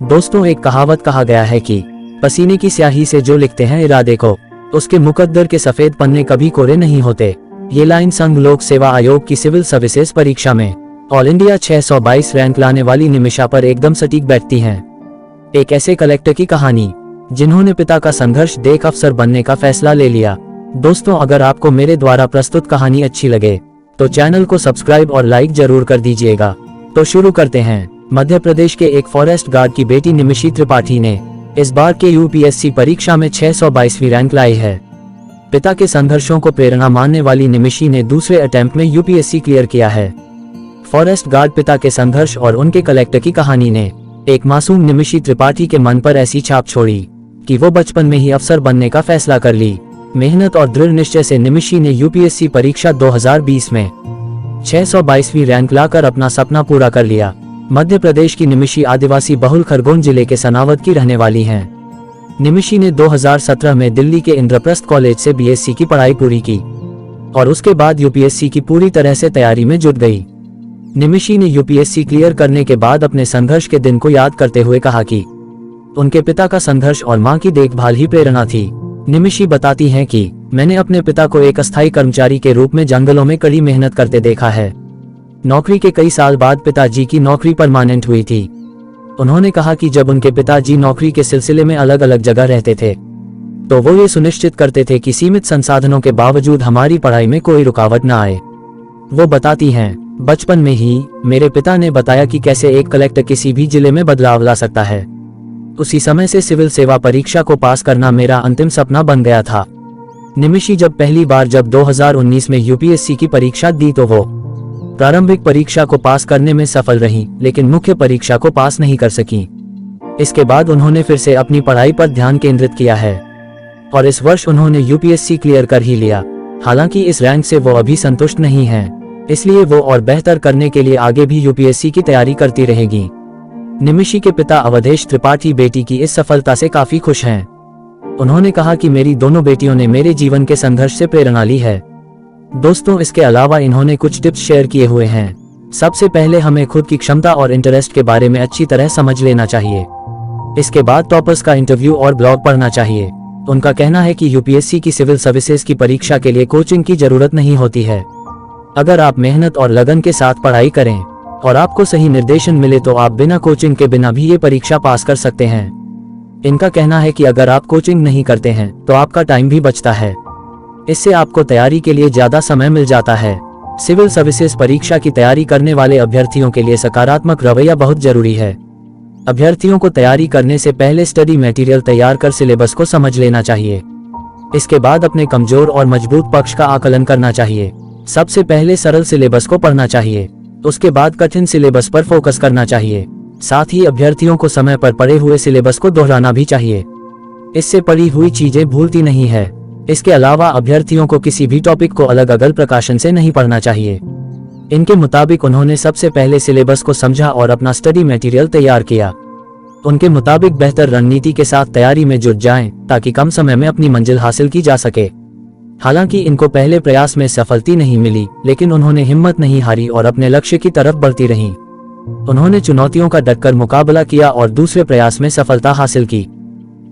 दोस्तों, एक कहावत कहा गया है कि पसीने की स्याही से जो लिखते हैं इरादे को, उसके मुकद्दर के सफेद पन्ने कभी कोरे नहीं होते। ये लाइन संघ लोक सेवा आयोग की सिविल सर्विसेज परीक्षा में ऑल इंडिया 622 रैंक लाने वाली निमिषा पर एकदम सटीक बैठती हैं। एक ऐसे कलेक्टर की कहानी जिन्होंने पिता का संघर्ष देख अफसर बनने का फैसला ले लिया। दोस्तों, अगर आपको मेरे द्वारा प्रस्तुत कहानी अच्छी लगे तो चैनल को सब्सक्राइब और लाइक जरूर कर दीजिएगा। तो शुरू करते हैं। मध्य प्रदेश के एक फॉरेस्ट गार्ड की बेटी निमिषी त्रिपाठी ने इस बार के यूपीएससी परीक्षा में 622वीं रैंक लाई है। पिता के संघर्षों को प्रेरणा मानने वाली निमिषी ने दूसरे अटेम्प्ट में यूपीएससी क्लियर किया है। फॉरेस्ट गार्ड पिता के संघर्ष और उनके कलेक्टर की कहानी ने एक मासूम निमिषी त्रिपाठी के मन पर ऐसी छाप छोड़ी कि वो बचपन में ही अफसर बनने का फैसला कर ली। मेहनत और दृढ़ निश्चय से निमिषी ने यूपीएससी परीक्षा 2020 में 622वीं रैंक लाकर अपना सपना पूरा कर लिया। मध्य प्रदेश की निमिषी आदिवासी बहुल खरगोन जिले के सनावद की रहने वाली हैं। निमिषी ने 2017 में दिल्ली के इंद्रप्रस्थ कॉलेज से बीएससी की पढ़ाई पूरी की और उसके बाद यूपीएससी की पूरी तरह से तैयारी में जुट गई। निमिषी ने यूपीएससी क्लियर करने के बाद अपने संघर्ष के दिन को याद करते हुए कहा कि उनके पिता का संघर्ष और मां की देखभाल ही प्रेरणा थी। निमिषी बताती हैं कि मैंने अपने पिता को एक अस्थायी कर्मचारी के रूप में जंगलों में कड़ी मेहनत करते देखा है। नौकरी के कई साल बाद पिताजी की नौकरी परमानेंट हुई थी। उन्होंने कहा कि जब उनके पिताजी नौकरी के सिलसिले में अलग अलग जगह रहते थे तो वो ये सुनिश्चित करते थे कि सीमित संसाधनों के बावजूद हमारी पढ़ाई में कोई रुकावट न आए। वो बताती हैं, बचपन में ही मेरे पिता ने बताया कि कैसे एक कलेक्टर किसी भी जिले में बदलाव ला सकता है। उसी समय से सिविल सेवा परीक्षा को पास करना मेरा अंतिम सपना बन गया था। निमिषी जब 2019 में यूपीएससी की परीक्षा दी तो वो प्रारंभिक परीक्षा को पास करने में सफल रही, लेकिन मुख्य परीक्षा को पास नहीं कर सकी। इसके बाद उन्होंने फिर से अपनी पढ़ाई पर ध्यान केंद्रित किया है और इस वर्ष उन्होंने यूपीएससी क्लियर कर ही लिया। हालांकि इस रैंक से वो अभी संतुष्ट नहीं हैं, इसलिए वो और बेहतर करने के लिए आगे भी यूपीएससी की तैयारी करती रहेगी। निमिषी के पिता अवधेश त्रिपाठी बेटी की इस सफलता से काफी खुश हैं। उन्होंने कहा कि मेरी दोनों बेटियों ने मेरे जीवन के संघर्ष से प्रेरणा ली है। दोस्तों, इसके अलावा इन्होंने कुछ टिप्स शेयर किए हुए हैं। सबसे पहले हमें खुद की क्षमता और इंटरेस्ट के बारे में अच्छी तरह समझ लेना चाहिए। इसके बाद टॉपर्स का इंटरव्यू और ब्लॉग पढ़ना चाहिए। उनका कहना है कि यूपीएससी की सिविल सर्विसेज की परीक्षा के लिए कोचिंग की जरूरत नहीं होती है। अगर आप मेहनत और लगन के साथ पढ़ाई करें और आपको सही निर्देशन मिले तो आप बिना कोचिंग के बिना भी ये परीक्षा पास कर सकते हैं। इनका कहना है कि अगर आप कोचिंग नहीं करते हैं तो आपका टाइम भी बचता है। इससे आपको तैयारी के लिए ज्यादा समय मिल जाता है। सिविल सर्विसेज परीक्षा की तैयारी करने वाले अभ्यर्थियों के लिए सकारात्मक रवैया बहुत जरूरी है। अभ्यर्थियों को तैयारी करने से पहले स्टडी मटेरियल तैयार कर सिलेबस को समझ लेना चाहिए। इसके बाद अपने कमजोर और मजबूत पक्ष का आकलन करना चाहिए। सबसे पहले सरल सिलेबस को पढ़ना चाहिए, उसके बाद कठिन सिलेबस पर फोकस करना चाहिए। साथ ही अभ्यर्थियों को समय पर पढ़े हुए सिलेबस को दोहराना भी चाहिए। इससे पढ़ी हुई चीजें भूलती नहीं है। इसके अलावा अभ्यर्थियों को किसी भी टॉपिक को अलग अलग प्रकाशन से नहीं पढ़ना चाहिए। इनके मुताबिक उन्होंने सबसे पहले सिलेबस को समझा और अपना स्टडी मटेरियल तैयार किया। उनके मुताबिक बेहतर रणनीति के साथ तैयारी में जुट जाएं ताकि कम समय में अपनी मंजिल हासिल की जा सके। हालांकि इनको पहले प्रयास में सफलता नहीं मिली, लेकिन उन्होंने हिम्मत नहीं हारी और अपने लक्ष्य की तरफ बढ़ती रहीं। उन्होंने चुनौतियों का डटकर मुकाबला किया और दूसरे प्रयास में सफलता हासिल की।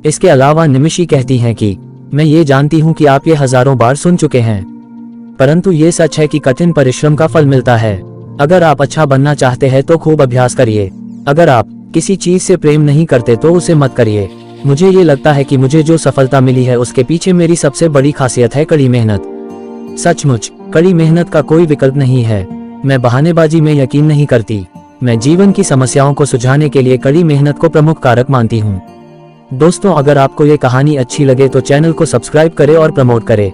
इसके अलावा निमिषी कहती हैं कि मैं ये जानती हूँ कि आप ये हजारों बार सुन चुके हैं, परंतु ये सच है कि कठिन परिश्रम का फल मिलता है। अगर आप अच्छा बनना चाहते हैं तो खूब अभ्यास करिए। अगर आप किसी चीज से प्रेम नहीं करते तो उसे मत करिए। मुझे ये लगता है कि मुझे जो सफलता मिली है उसके पीछे मेरी सबसे बड़ी खासियत है कड़ी मेहनत। सचमुच कड़ी मेहनत का कोई विकल्प नहीं है। मैं बहानेबाजी में यकीन नहीं करती। मैं जीवन की समस्याओं को सुलझाने के लिए कड़ी मेहनत को प्रमुख कारक मानती हूँ। दोस्तों, अगर आपको ये कहानी अच्छी लगे तो चैनल को सब्सक्राइब करें और प्रमोट करें।